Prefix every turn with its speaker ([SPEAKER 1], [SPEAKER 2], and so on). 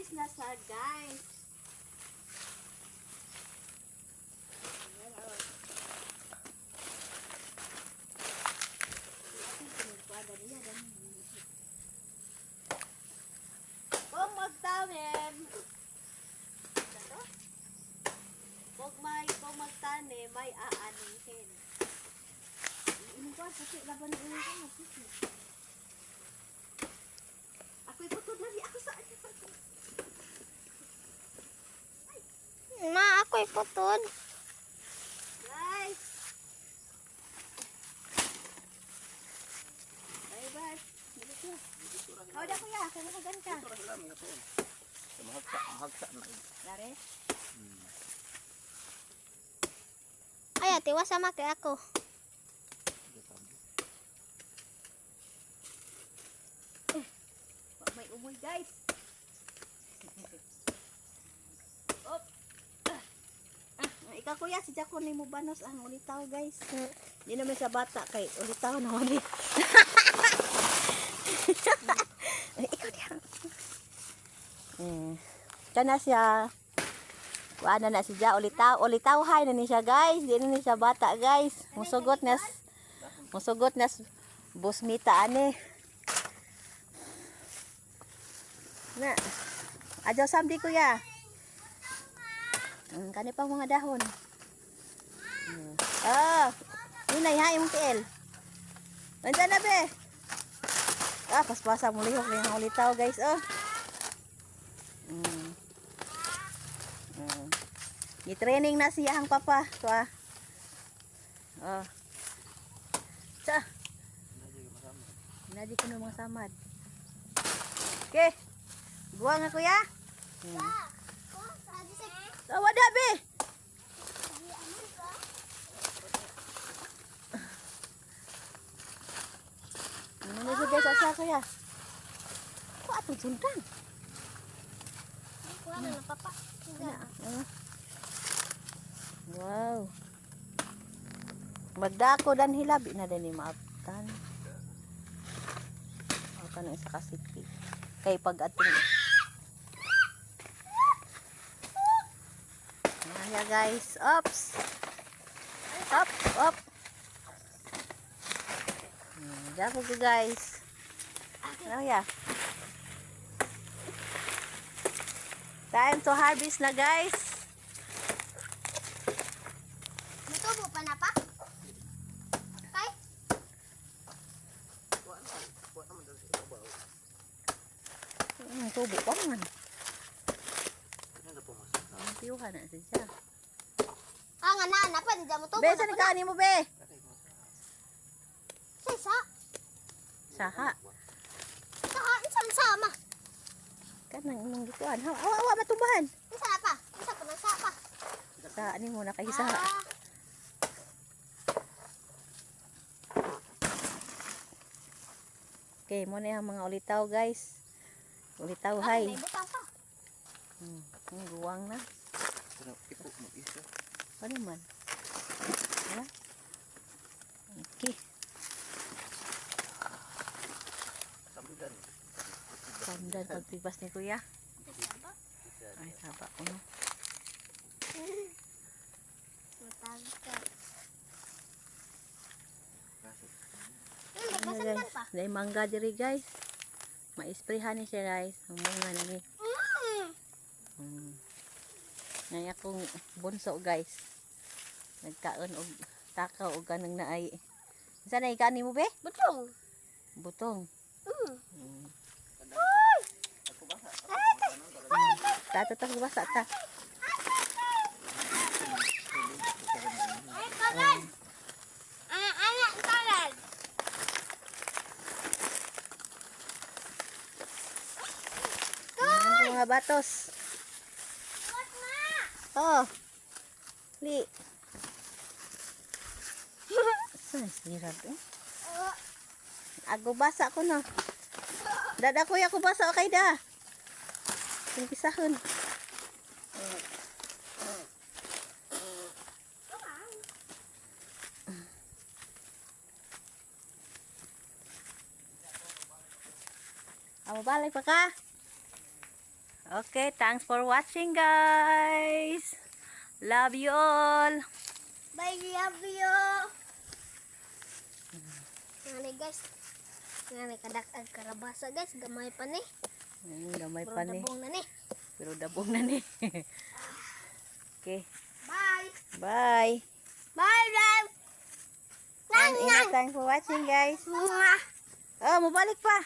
[SPEAKER 1] harvest na sa guys. Kung magtanim, kung magtanim, may aanihin. Ini ko, kasi laban ini ko, ako'y putod lagi, ako saan yung putod?
[SPEAKER 2] Ma, ako'y putod.
[SPEAKER 1] Guys! Bye bye. Kau dah kuya, kaya makagan ka.
[SPEAKER 3] Mahagsa na.
[SPEAKER 1] Lare?
[SPEAKER 2] Ay, ate, wasama kay ako.
[SPEAKER 1] May umoy guys. Op. Ikaw kuya, si Jaco ni mo banos ang ulitaw guys. Hindi naman sa bata kay ulitaw na wali. Ikaw diyan. Kana siya. Kuana na si Ja ulitaw hay na ni siya guys. Di na ni siya bata guys. Musugot nas busmita ani. Na. Ajaw samdi kuya. Kani pang mga dahon. Inay ha imong tiil. Nandiyan na be. Paspasa mo lihok yung ulitaw guys Ni-training na siya ang papa. Tuwa. Tsa. Hindi ko na mga samad. Okay. Buwa nga kuya. Wada be. Ano na guys asa kuya? Ko atong sundan.
[SPEAKER 2] Kuha na ng papa.
[SPEAKER 1] Wow. Magdako dan hilabi na din ni maaptan. Ako na isa kasiti. Kay pag ating. Ayan guys. Ops. Up. Dako ko guys. Ano ya? Time to harvest na guys.
[SPEAKER 2] Natubo pa na pa? Kay?
[SPEAKER 1] Tubo pa man. Ang tiyuhan na siya.
[SPEAKER 2] Nga na pa, di mo tubo.
[SPEAKER 1] Be, saan nagkaani mo be?
[SPEAKER 2] Sa.
[SPEAKER 1] Saha.
[SPEAKER 2] Isang sama.
[SPEAKER 1] Kanang imong gikuan. Awa matubahan.
[SPEAKER 2] Isa pa. Isa pa ng sapa.
[SPEAKER 1] Sa ani mo na kay isa. Okay, mo na yung mga ulitaw guys. Ulitaw hay.
[SPEAKER 2] May butang pa.
[SPEAKER 1] Ang guwang na. Ano man? Wala? Okay. Samdan pagtibas ni kuya. Ay, saba ko no. Guys, dahil mangga diri guys. Ma-sprayhan ni siya guys. Ang mga nani. Ngay akong bunso guys. Nagkaon og takaw og kanang naay. Sana ikani mo be?
[SPEAKER 2] Butong.
[SPEAKER 1] Butong. Tato ta basa ta.
[SPEAKER 2] Ay, kalan. Anak kalan.
[SPEAKER 1] Mga batos. Oh. Li. Saan sirap eh? Ako basa ko na. Dada kuya ko basa okay da. Pisahon. Balik pa ka? Okay, thanks for watching, guys. Love you all.
[SPEAKER 2] Bye, love you. Ngani guys. Ngani kadak-ag karabasa guys. Gamay pa ni.
[SPEAKER 1] Gamay
[SPEAKER 2] Pero
[SPEAKER 1] pa ni.
[SPEAKER 2] dabong na ni.
[SPEAKER 1] Pero dabong na ni. Okay.
[SPEAKER 2] Bye.
[SPEAKER 1] Bye.
[SPEAKER 2] Bye, love.
[SPEAKER 1] And thanks for watching, guys.
[SPEAKER 2] Mwah.
[SPEAKER 1] Oh, mabalik pa.